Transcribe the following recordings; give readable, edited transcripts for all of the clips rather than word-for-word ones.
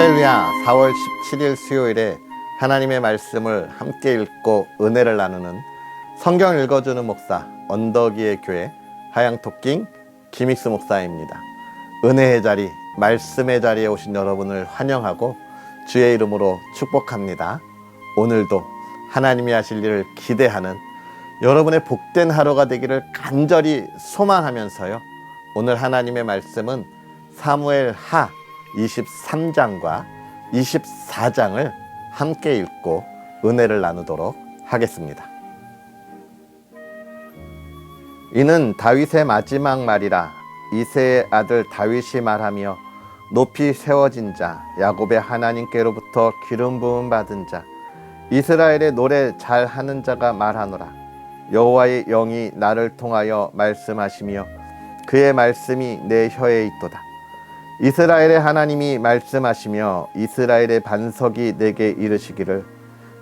할렐루야. 4월 17일 수요일에 하나님의 말씀을 함께 읽고 은혜를 나누는 성경 읽어주는 목사 언덕위의 교회 하양토킹 김익수 목사입니다. 은혜의 자리, 말씀의 자리에 오신 여러분을 환영하고 주의 이름으로 축복합니다. 오늘도 하나님이 하실 일을 기대하는 여러분의 복된 하루가 되기를 간절히 소망하면서요, 오늘 하나님의 말씀은 사무엘 하 23장과 24장을 함께 읽고 은혜를 나누도록 하겠습니다. 이는 다윗의 마지막 말이라. 이새의 아들 다윗이 말하며 높이 세워진 자, 야곱의 하나님께로부터 기름 부음 받은 자, 이스라엘의 노래 잘하는 자가 말하노라. 여호와의 영이 나를 통하여 말씀하시며 그의 말씀이 내 혀에 있도다. 이스라엘의 하나님이 말씀하시며 이스라엘의 반석이 내게 이르시기를,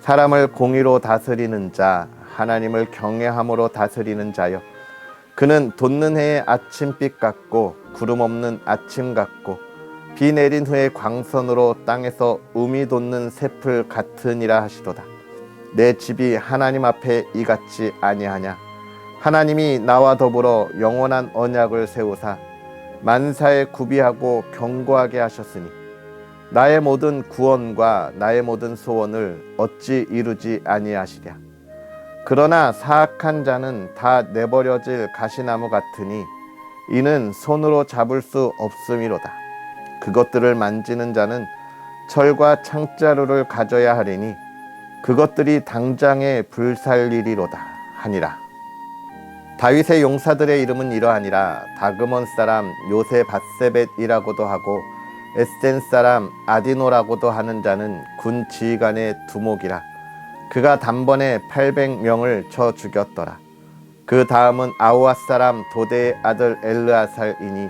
사람을 공의로 다스리는 자, 하나님을 경외함으로 다스리는 자여, 그는 돋는 해의 아침빛 같고 구름 없는 아침 같고 비 내린 후에 광선으로 땅에서 음이 돋는 새풀 같으니라 하시도다. 내 집이 하나님 앞에 이같이 아니하냐. 하나님이 나와 더불어 영원한 언약을 세우사 만사에 구비하고 견고하게 하셨으니 나의 모든 구원과 나의 모든 소원을 어찌 이루지 아니하시랴. 그러나 사악한 자는 다 내버려질 가시나무 같으니 이는 손으로 잡을 수 없음이로다. 그것들을 만지는 자는 철과 창자루를 가져야 하리니 그것들이 당장에 불살리리로다 하니라. 다윗의 용사들의 이름은 이러하니라. 다그몬 사람 요세밧세벳이라고도 하고 에센 사람 아디노라고도 하는 자는 군 지휘관의 두목이라. 그가 단번에 800명을 쳐 죽였더라. 그 다음은 아우앗 사람 도대의 아들 엘르아살이니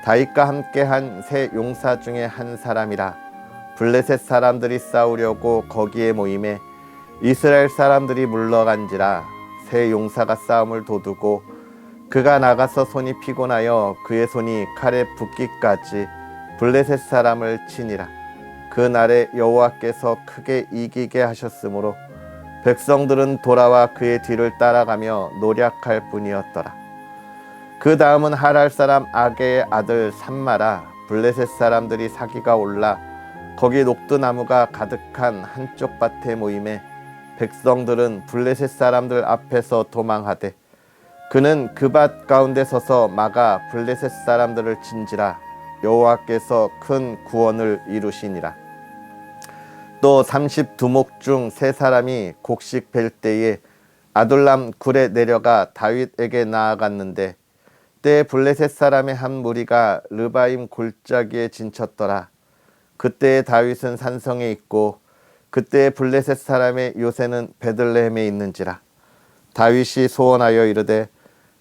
다윗과 함께한 세 용사 중에 한 사람이라. 블레셋 사람들이 싸우려고 거기에 모임에 이스라엘 사람들이 물러간지라. 세 용사가 싸움을 도두고 그가 나가서 손이 피곤하여 그의 손이 칼에 붓기까지 블레셋 사람을 치니라. 그 날에 여호와께서 크게 이기게 하셨으므로 백성들은 돌아와 그의 뒤를 따라가며 노략할 뿐이었더라. 그 다음은 하랄 사람 아게의 아들 삼마라. 블레셋 사람들이 사기가 올라 거기 녹두나무가 가득한 한쪽 밭에 모임에 백성들은 블레셋 사람들 앞에서 도망하되 그는 그 밭 가운데 서서 막아 블레셋 사람들을 친지라. 여호와께서 큰 구원을 이루시니라. 또 30두목 중 세 사람이 곡식 벨 때에 아둘람 굴에 내려가 다윗에게 나아갔는데 때에 블레셋 사람의 한 무리가 르바임 골짜기에 진쳤더라. 그때에 다윗은 산성에 있고 그때 블레셋 사람의 요새는 베들레헴에 있는지라. 다윗이 소원하여 이르되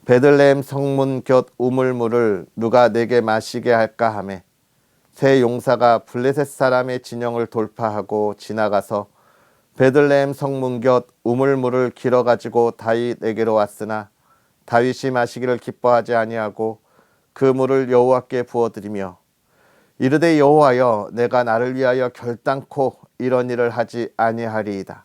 베들레헴 성문 곁 우물물을 누가 내게 마시게 할까 하매 세 용사가 블레셋 사람의 진영을 돌파하고 지나가서 베들레헴 성문 곁 우물물을 길어 가지고 다윗에게로 왔으나 다윗이 마시기를 기뻐하지 아니하고 그 물을 여호와께 부어드리며 이르되 여호와여, 내가 나를 위하여 결단코 이런 일을 하지 아니하리이다.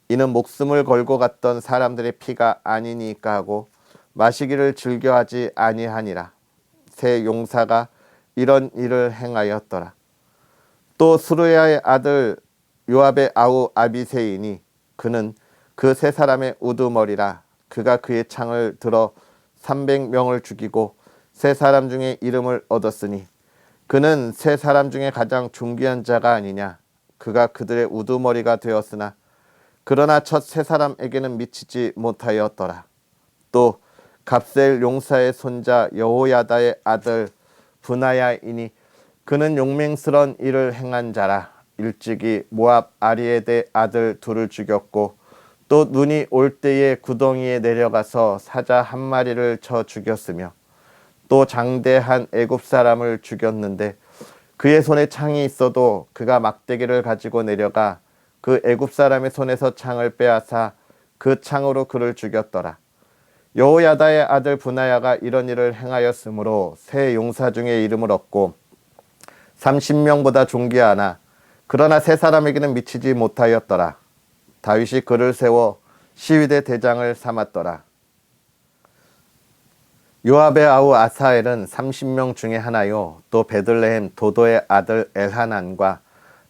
이는 목숨을 걸고 갔던 사람들의 피가 아니니까 하고 마시기를 즐겨하지 아니하니라. 세 용사가 이런 일을 행하였더라. 또 스루야의 아들 요압의 아우 아비새이니 그는 그 세 사람의 우두머리라. 그가 그의 창을 들어 300명을 죽이고 세 사람 중에 이름을 얻었으니 그는 세 사람 중에 가장 존귀한 자가 아니냐. 그가 그들의 우두머리가 되었으나 그러나 첫 세 사람에게는 미치지 못하였더라. 또 갑셀 용사의 손자 여호야다의 아들 분하야이니 그는 용맹스런 일을 행한 자라. 일찍이 모압 아리에데 아들 둘을 죽였고 또 눈이 올 때에 구덩이에 내려가서 사자 한 마리를 쳐 죽였으며 또 장대한 애굽 사람을 죽였는데 그의 손에 창이 있어도 그가 막대기를 가지고 내려가 그 애굽 사람의 손에서 창을 빼앗아 그 창으로 그를 죽였더라. 여호야다의 아들 분하야가 이런 일을 행하였으므로 세 용사 중에 이름을 얻고 30명보다 존귀하나 그러나 세 사람에게는 미치지 못하였더라. 다윗이 그를 세워 시위대 대장을 삼았더라. 요압의 아우 아사엘은 30명 중에 하나요. 또 베들레헴 도도의 아들 엘하난과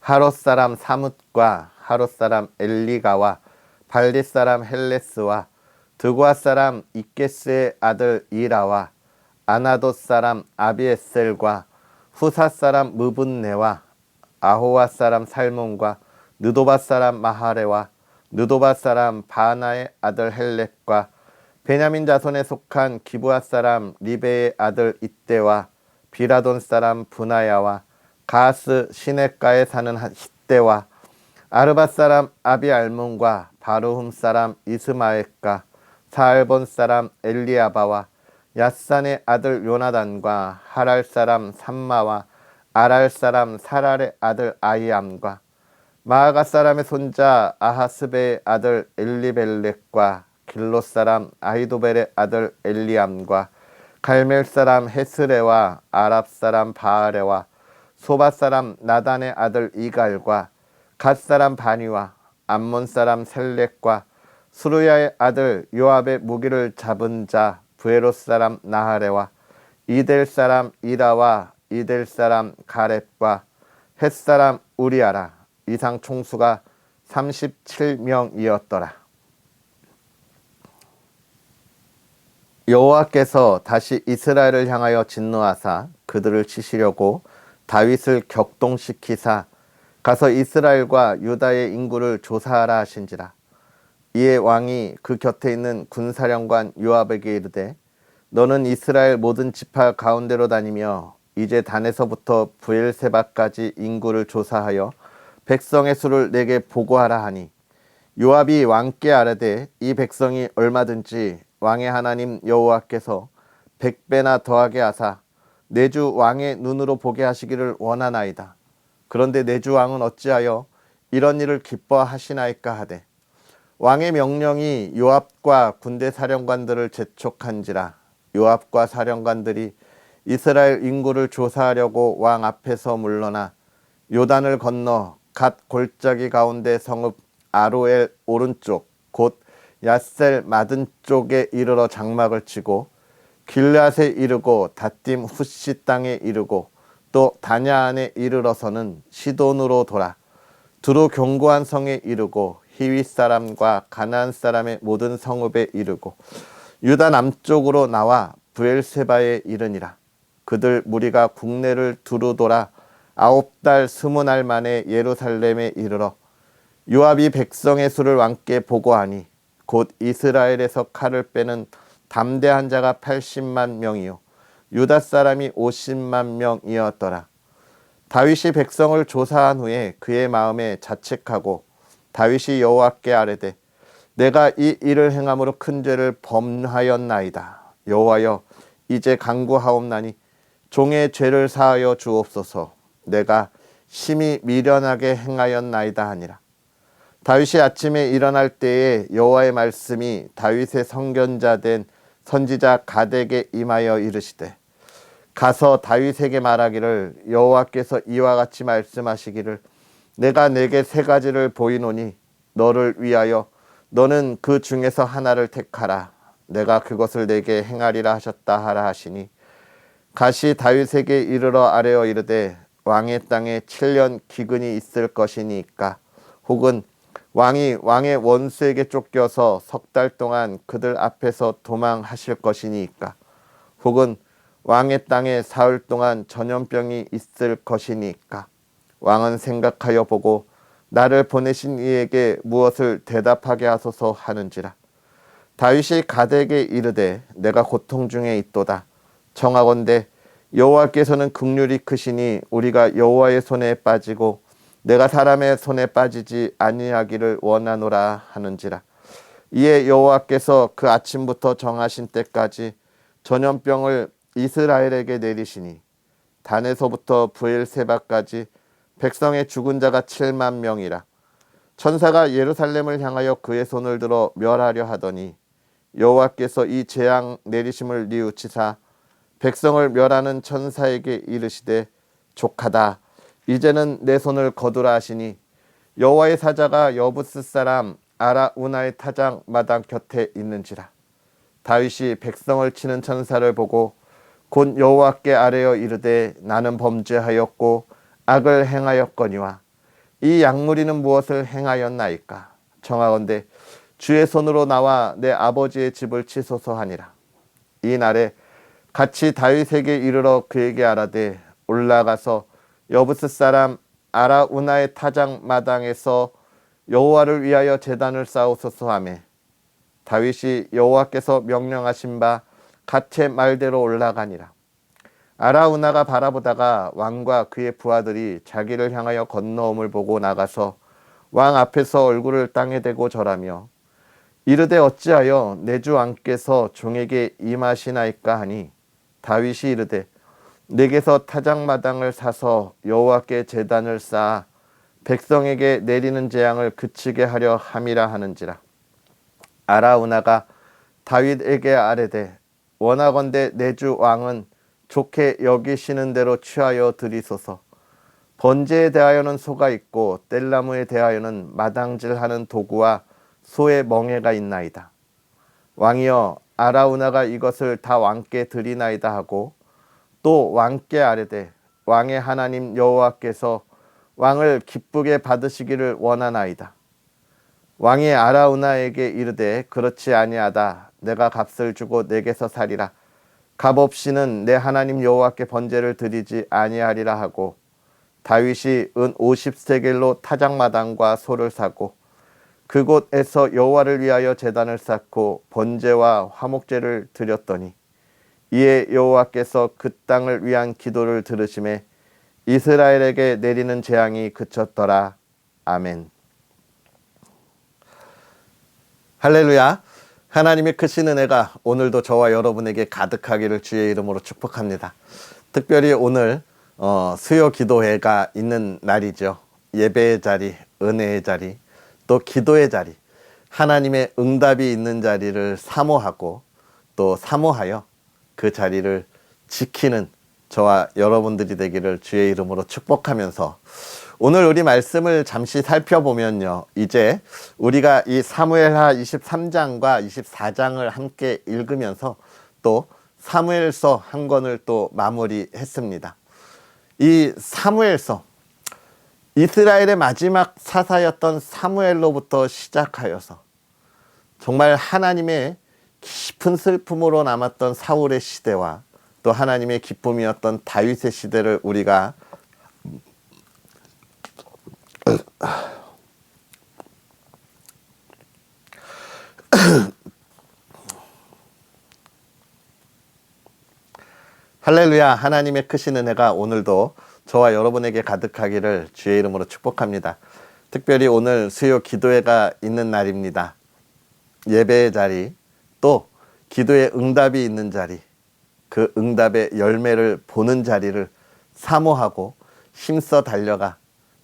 하롯 사람 사뭇과 하롯 사람 엘리가와 발릿 사람 헬레스와 드고아 사람 이게스의 아들 이라와 아나돗 사람 아비에셀과 후사 사람 무분네와 아호와 사람 살몬과 느도바 사람 마하레와 느도바 사람 바나의 아들 헬렉과 베냐민 자손에 속한 기브아 사람 리베의 아들 이때와 비라돈 사람 분하야와 가스 시냇가에 사는 hit대와 아르바 사람 아비알문과 바르훔 사람 이스마엘과 사알본 사람 엘리아바와 얏산의 아들 요나단과 하랄 사람 삼마와 아랄 사람 사랄의 아들 아이암과 마아가 사람의 손자 아하스베의 아들 엘리벨렉과 길롯 사람 아히도벨의 아들 엘리암과 갈멜 사람 헤스레와 아랍 사람 바아레와 소바 사람 나단의 아들 이갈과 갓 사람 바니와 암몬 사람 셀렉과 수르야의 아들 요압의 무기를 잡은 자 부에롯 사람 나하레와 이델 사람 이라와 이델 사람 가렙과 헷 사람 우리아라. 이상 총수가 37명이었더라. 여호와께서 다시 이스라엘을 향하여 진노하사 그들을 치시려고 다윗을 격동시키사 가서 이스라엘과 유다의 인구를 조사하라 하신지라. 이에 왕이 그 곁에 있는 군사령관 요압에게 이르되 너는 이스라엘 모든 지파 가운데로 다니며 이제 단에서부터 브엘세바까지 인구를 조사하여 백성의 수를 내게 보고하라 하니 요압이 왕께 아뢰되 이 백성이 얼마든지 왕의 하나님 여호와께서 100배나 더하게 하사 내 주 왕의 눈으로 보게 하시기를 원하나이다. 그런데 내 주 왕은 어찌하여 이런 일을 기뻐하시나이까 하되 왕의 명령이 요압과 군대 사령관들을 재촉한지라. 요압과 사령관들이 이스라엘 인구를 조사하려고 왕 앞에서 물러나 요단을 건너 갓 골짜기 가운데 성읍 아로엘 오른쪽 곧 야셀 맞은 쪽에 이르러 장막을 치고 길앗에 이르고 다딤 후시 땅에 이르고 또 다냐안에 이르러서는 시돈으로 돌아 두루 견고한 성에 이르고 히윗 사람과 가나안 사람의 모든 성읍에 이르고 유다 남쪽으로 나와 브엘세바에 이르니라. 그들 무리가 국내를 두루 돌아 9달 20날 만에 예루살렘에 이르러 요압이 백성의 수를 왕께 보고하니 곧 이스라엘에서 칼을 빼는 담대한 자가 80만 명이요 유다 사람이 50만 명이었더라. 다윗이 백성을 조사한 후에 그의 마음에 자책하고 다윗이 여호와께 아뢰되 내가 이 일을 행함으로 큰 죄를 범하였나이다. 여호와여 이제 간구하옵나니 종의 죄를 사하여 주옵소서. 내가 심히 미련하게 행하였나이다 하니라. 다윗이 아침에 일어날 때에 여호와의 말씀이 다윗의 선견자 된 선지자 갓에게 임하여 이르시되 가서 다윗에게 말하기를 여호와께서 이와 같이 말씀하시기를 내가 내게 세 가지를 보이노니 너를 위하여 너는 그 중에서 하나를 택하라. 내가 그것을 내게 행하리라 하셨다 하라 하시니 갓이 다윗에게 이르러 아뢰어 이르되 왕의 땅에 7년 기근이 있을 것이니까 혹은 왕이 왕의 원수에게 쫓겨서 석 달 동안 그들 앞에서 도망하실 것이니까 혹은 왕의 땅에 사흘 동안 전염병이 있을 것이니까 왕은 생각하여 보고 나를 보내신 이에게 무엇을 대답하게 하소서 하는지라. 다윗이 갓에게 이르되 내가 고통 중에 있도다. 청하건대 여호와께서는 긍휼이 크시니 우리가 여호와의 손에 빠지고 내가 사람의 손에 빠지지 아니하기를 원하노라 하는지라. 이에 여호와께서 그 아침부터 정하신 때까지 전염병을 이스라엘에게 내리시니 단에서부터 브엘세바까지 백성의 죽은 자가 7만 명이라. 천사가 예루살렘을 향하여 그의 손을 들어 멸하려 하더니 여호와께서 이 재앙 내리심을 뉘우치사 백성을 멸하는 천사에게 이르시되 족하다. 이제는 내 손을 거두라 하시니 여호와의 사자가 여부스 사람 아라우나의 타작 마당 곁에 있는지라. 다윗이 백성을 치는 천사를 보고 곧 여호와께 아뢰어 이르되 나는 범죄하였고 악을 행하였거니와 이 약무리는 무엇을 행하였나이까. 청하건대 주의 손으로 나와 내 아버지의 집을 치소서 하니라. 이 날에 같이 다윗에게 이르러 그에게 아뢰되 올라가서 여부스 사람 아라우나의 타작 마당에서 여호와를 위하여 제단을 쌓으소서 하며 다윗이 여호와께서 명령하신 바 갓의 말대로 올라가니라. 아라우나가 바라보다가 왕과 그의 부하들이 자기를 향하여 건너옴을 보고 나가서 왕 앞에서 얼굴을 땅에 대고 절하며 이르되 어찌하여 내 주 왕께서 종에게 임하시나이까 하니 다윗이 이르되 내게서 타작마당을 사서 여호와께 제단을 쌓아 백성에게 내리는 재앙을 그치게 하려 함이라 하는지라. 아라우나가 다윗에게 아뢰되 원하건대 내 주 왕은 좋게 여기시는 대로 취하여 드리소서. 번제에 대하여는 소가 있고 뗄나무에 대하여는 마당질하는 도구와 소의 멍에가 있나이다. 왕이여 아라우나가 이것을 다 왕께 드리나이다 하고 또 왕께 아뢰되 왕의 하나님 여호와께서 왕을 기쁘게 받으시기를 원하나이다. 왕이 아라우나에게 이르되 그렇지 아니하다. 내가 값을 주고 내게서 사리라. 값 없이는 내 하나님 여호와께 번제를 드리지 아니하리라 하고 다윗이 은 50세겔로 타작마당과 소를 사고 그곳에서 여호와를 위하여 제단을 쌓고 번제와 화목제를 드렸더니 이에 여호와께서 그 땅을 위한 기도를 들으심에 이스라엘에게 내리는 재앙이 그쳤더라. 아멘. 할렐루야. 하나님의 크신 은혜가 오늘도 저와 여러분에게 가득하기를 주의 이름으로 축복합니다. 특별히 오늘 수요 기도회가 있는 날이죠. 예배의 자리, 은혜의 자리, 또 기도의 자리, 하나님의 응답이 있는 자리를 사모하고 또 사모하여 그 자리를 지키는 저와 여러분들이 되기를 주의 이름으로 축복하면서 오늘 우리 말씀을 잠시 살펴보면요. 이제 우리가 이 사무엘하 23장과 24장을 함께 읽으면서 또 사무엘서 한 권을 또 마무리했습니다. 이 사무엘서, 이스라엘의 마지막 사사였던 사무엘로부터 시작하여서 정말 하나님의 깊은 슬픔으로 남았던 사울의 시대와 또 하나님의 기쁨이었던 다윗의 시대를 우리가 할렐루야. 하나님의 크신 은혜가 오늘도 저와 여러분에게 가득하기를 주의 이름으로 축복합니다. 특별히 오늘 수요 기도회가 있는 날입니다. 예배의 자리, 또 기도의 응답이 있는 자리, 그 응답의 열매를 보는 자리를 사모하고 힘써 달려가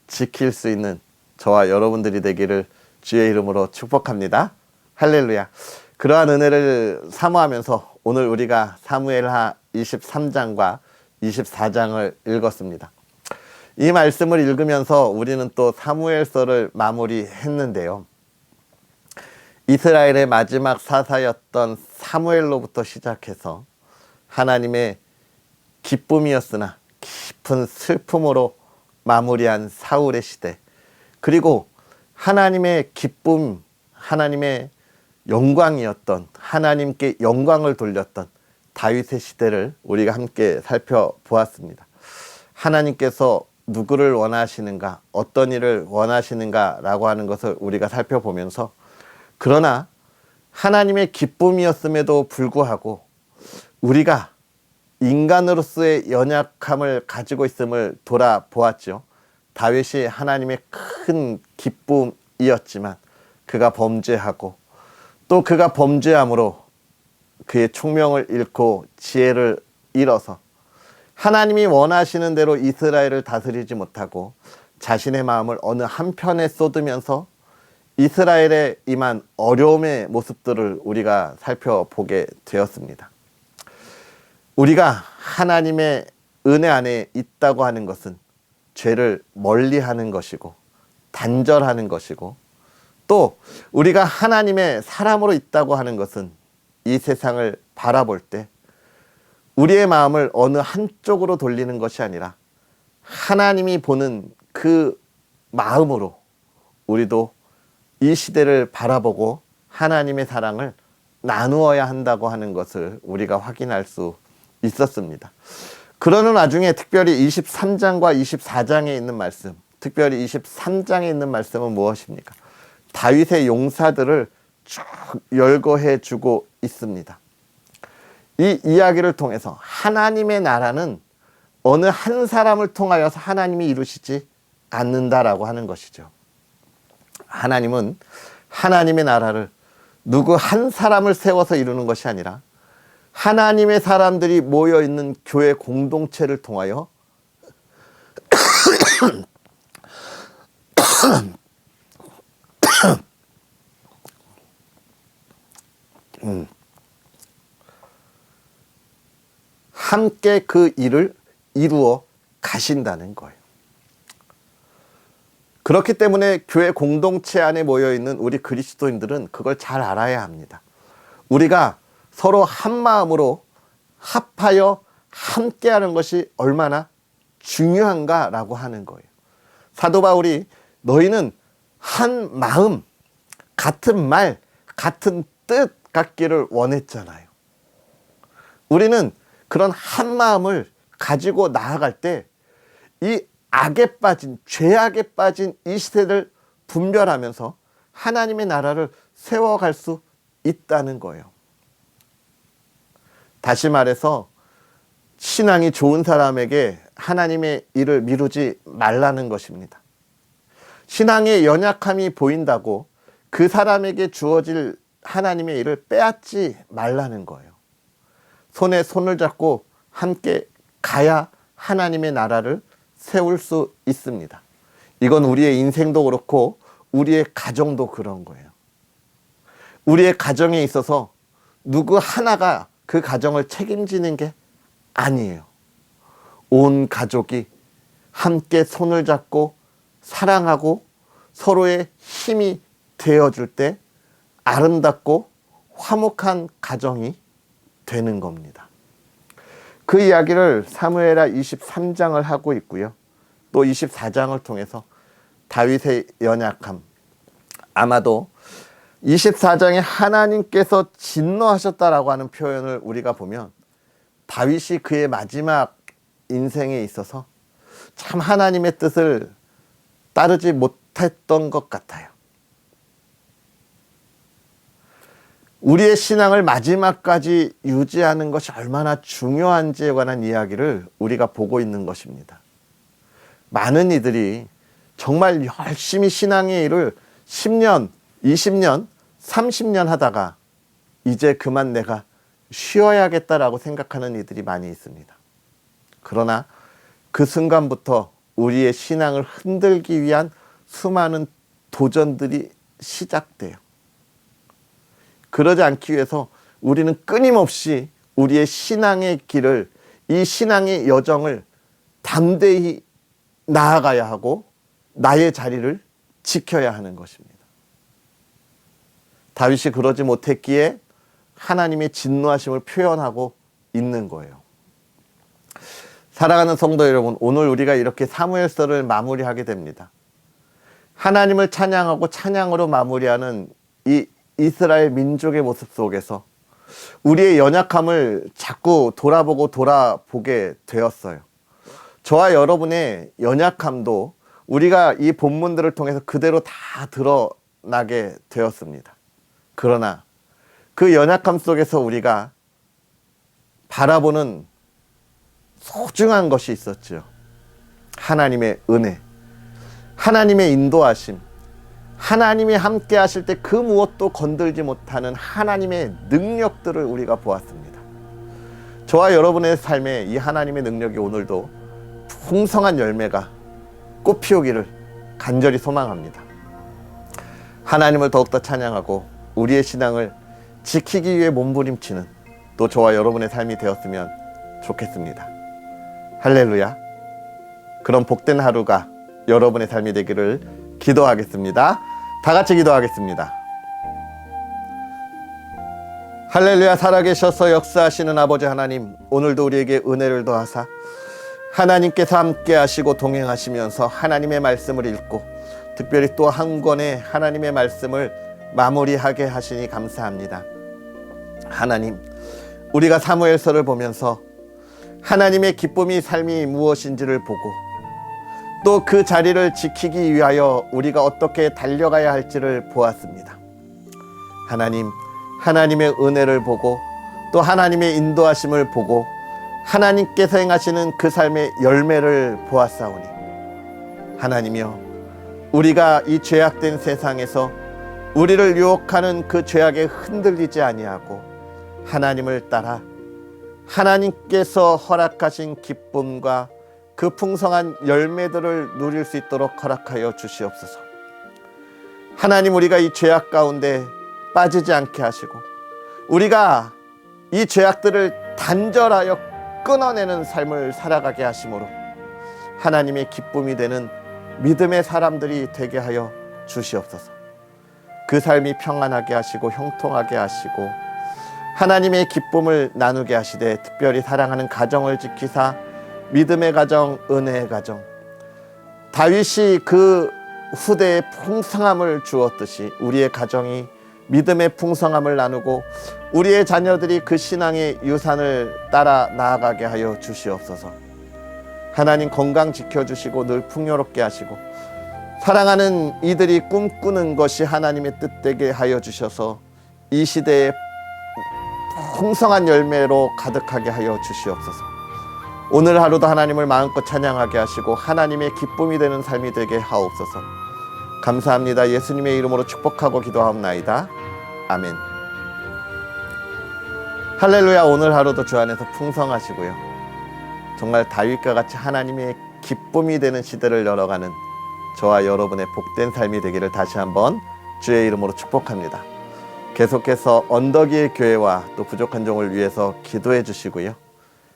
지킬 수 있는 저와 여러분들이 되기를 주의 이름으로 축복합니다. 할렐루야. 그러한 은혜를 사모하면서 오늘 우리가 사무엘하 23장과 24장을 읽었습니다. 이 말씀을 읽으면서 우리는 또 사무엘서를 마무리했는데요. 이스라엘의 마지막 사사였던 사무엘로부터 시작해서 하나님의 기쁨이었으나 깊은 슬픔으로 마무리한 사울의 시대, 그리고 하나님의 기쁨, 하나님의 영광이었던, 하나님께 영광을 돌렸던 다윗의 시대를 우리가 함께 살펴보았습니다. 하나님께서 누구를 원하시는가, 어떤 일을 원하시는가 라고 하는 것을 우리가 살펴보면서, 그러나 하나님의 기쁨이었음에도 불구하고 우리가 인간으로서의 연약함을 가지고 있음을 돌아보았죠. 다윗이 하나님의 큰 기쁨이었지만 그가 범죄하고 또 그가 범죄함으로 그의 총명을 잃고 지혜를 잃어서 하나님이 원하시는 대로 이스라엘을 다스리지 못하고 자신의 마음을 어느 한편에 쏟으면서 이스라엘에 임한 어려움의 모습들을 우리가 살펴보게 되었습니다. 우리가 하나님의 은혜 안에 있다고 하는 것은 죄를 멀리하는 것이고 단절하는 것이고, 또 우리가 하나님의 사람으로 있다고 하는 것은 이 세상을 바라볼 때 우리의 마음을 어느 한쪽으로 돌리는 것이 아니라 하나님이 보는 그 마음으로 우리도 이 시대를 바라보고 하나님의 사랑을 나누어야 한다고 하는 것을 우리가 확인할 수 있었습니다. 그러는 와중에 특별히 23장과 24장에 있는 말씀, 특별히 23장에 있는 말씀은 무엇입니까? 다윗의 용사들을 쭉 열거해 주고 있습니다. 이 이야기를 통해서 하나님의 나라는 어느 한 사람을 통하여서 하나님이 이루시지 않는다라고 하는 것이죠. 하나님은 하나님의 나라를 누구 한 사람을 세워서 이루는 것이 아니라 하나님의 사람들이 모여있는 교회 공동체를 통하여 함께 그 일을 이루어 가신다는 거예요. 그렇기 때문에 교회 공동체 안에 모여있는 우리 그리스도인들은 그걸 잘 알아야 합니다. 우리가 서로 한 마음으로 합하여 함께하는 것이 얼마나 중요한가라고 하는 거예요. 사도 바울이 너희는 한 마음, 같은 말, 같은 뜻 갖기를 원했잖아요. 우리는 그런 한 마음을 가지고 나아갈 때 이 악에 빠진, 죄악에 빠진 이 시대를 분별하면서 하나님의 나라를 세워갈 수 있다는 거예요. 다시 말해서 신앙이 좋은 사람에게 하나님의 일을 미루지 말라는 것입니다. 신앙의 연약함이 보인다고 그 사람에게 주어질 하나님의 일을 빼앗지 말라는 거예요. 손에 손을 잡고 함께 가야 하나님의 나라를 세울 수 있습니다. 이건 우리의 인생도 그렇고 우리의 가정도 그런 거예요. 우리의 가정에 있어서 누구 하나가 그 가정을 책임지는 게 아니에요. 온 가족이 함께 손을 잡고 사랑하고 서로의 힘이 되어줄 때 아름답고 화목한 가정이 되는 겁니다. 그 이야기를 사무엘하 23장을 하고 있고요. 또 24장을 통해서 다윗의 연약함, 아마도 24장에 하나님께서 진노하셨다라고 하는 표현을 우리가 보면 다윗이 그의 마지막 인생에 있어서 참 하나님의 뜻을 따르지 못했던 것 같아요. 우리의 신앙을 마지막까지 유지하는 것이 얼마나 중요한지에 관한 이야기를 우리가 보고 있는 것입니다. 많은 이들이 정말 열심히 신앙의 일을 10년, 20년, 30년 하다가 이제 그만 내가 쉬어야겠다라고 생각하는 이들이 많이 있습니다. 그러나 그 순간부터 우리의 신앙을 흔들기 위한 수많은 도전들이 시작돼요. 그러지 않기 위해서 우리는 끊임없이 우리의 신앙의 길을, 이 신앙의 여정을 담대히 나아가야 하고 나의 자리를 지켜야 하는 것입니다. 다윗이 그러지 못했기에 하나님의 진노하심을 표현하고 있는 거예요. 사랑하는 성도 여러분, 오늘 우리가 이렇게 사무엘서를 마무리하게 됩니다. 하나님을 찬양하고 찬양으로 마무리하는 이 이스라엘 민족의 모습 속에서 우리의 연약함을 자꾸 돌아보게 되었어요. 저와 여러분의 연약함도 우리가 이 본문들을 통해서 그대로 다 드러나게 되었습니다. 그러나 그 연약함 속에서 우리가 바라보는 소중한 것이 있었죠. 하나님의 은혜, 하나님의 인도하심, 하나님이 함께 하실 때 그 무엇도 건들지 못하는 하나님의 능력들을 우리가 보았습니다. 저와 여러분의 삶에 이 하나님의 능력이 오늘도 풍성한 열매가 꽃피우기를 간절히 소망합니다. 하나님을 더욱더 찬양하고 우리의 신앙을 지키기 위해 몸부림치는 또 저와 여러분의 삶이 되었으면 좋겠습니다. 할렐루야. 그런 복된 하루가 여러분의 삶이 되기를 기도하겠습니다. 다 같이 기도하겠습니다. 할렐루야. 살아계셔서 역사하시는 아버지 하나님, 오늘도 우리에게 은혜를 더하사 하나님께서 함께 하시고 동행하시면서 하나님의 말씀을 읽고 특별히 또 한 권의 하나님의 말씀을 마무리하게 하시니 감사합니다. 하나님, 우리가 사무엘서를 보면서 하나님의 기쁨이 삶이 무엇인지를 보고 또 그 자리를 지키기 위하여 우리가 어떻게 달려가야 할지를 보았습니다. 하나님, 하나님의 은혜를 보고 또 하나님의 인도하심을 보고 하나님께서 행하시는 그 삶의 열매를 보았사오니 하나님이여, 우리가 이 죄악된 세상에서 우리를 유혹하는 그 죄악에 흔들리지 아니하고 하나님을 따라 하나님께서 허락하신 기쁨과 그 풍성한 열매들을 누릴 수 있도록 허락하여 주시옵소서. 하나님, 우리가 이 죄악 가운데 빠지지 않게 하시고 우리가 이 죄악들을 단절하여 끊어내는 삶을 살아가게 하심으로 하나님의 기쁨이 되는 믿음의 사람들이 되게 하여 주시옵소서. 그 삶이 평안하게 하시고 형통하게 하시고 하나님의 기쁨을 나누게 하시되 특별히 사랑하는 가정을 지키사 믿음의 가정, 은혜의 가정, 다윗이 그 후대에 풍성함을 주었듯이 우리의 가정이 믿음의 풍성함을 나누고 우리의 자녀들이 그 신앙의 유산을 따라 나아가게 하여 주시옵소서. 하나님, 건강 지켜주시고 늘 풍요롭게 하시고 사랑하는 이들이 꿈꾸는 것이 하나님의 뜻되게 하여 주셔서 이 시대에 풍성한 열매로 가득하게 하여 주시옵소서. 오늘 하루도 하나님을 마음껏 찬양하게 하시고 하나님의 기쁨이 되는 삶이 되게 하옵소서. 감사합니다. 예수님의 이름으로 축복하고 기도하옵나이다. 아멘. 할렐루야. 오늘 하루도 주 안에서 풍성하시고요, 정말 다윗과 같이 하나님의 기쁨이 되는 시대를 열어가는 저와 여러분의 복된 삶이 되기를 다시 한번 주의 이름으로 축복합니다. 계속해서 언덕 위의 교회와 또 부족한 종을 위해서 기도해 주시고요,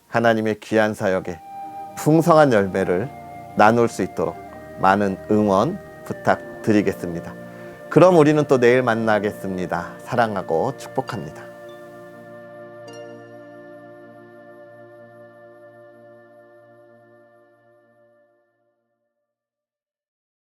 하나님의 귀한 사역에 풍성한 열매를 나눌 수 있도록 많은 응원 부탁드리겠습니다. 그럼 우리는 또 내일 만나겠습니다. 사랑하고 축복합니다.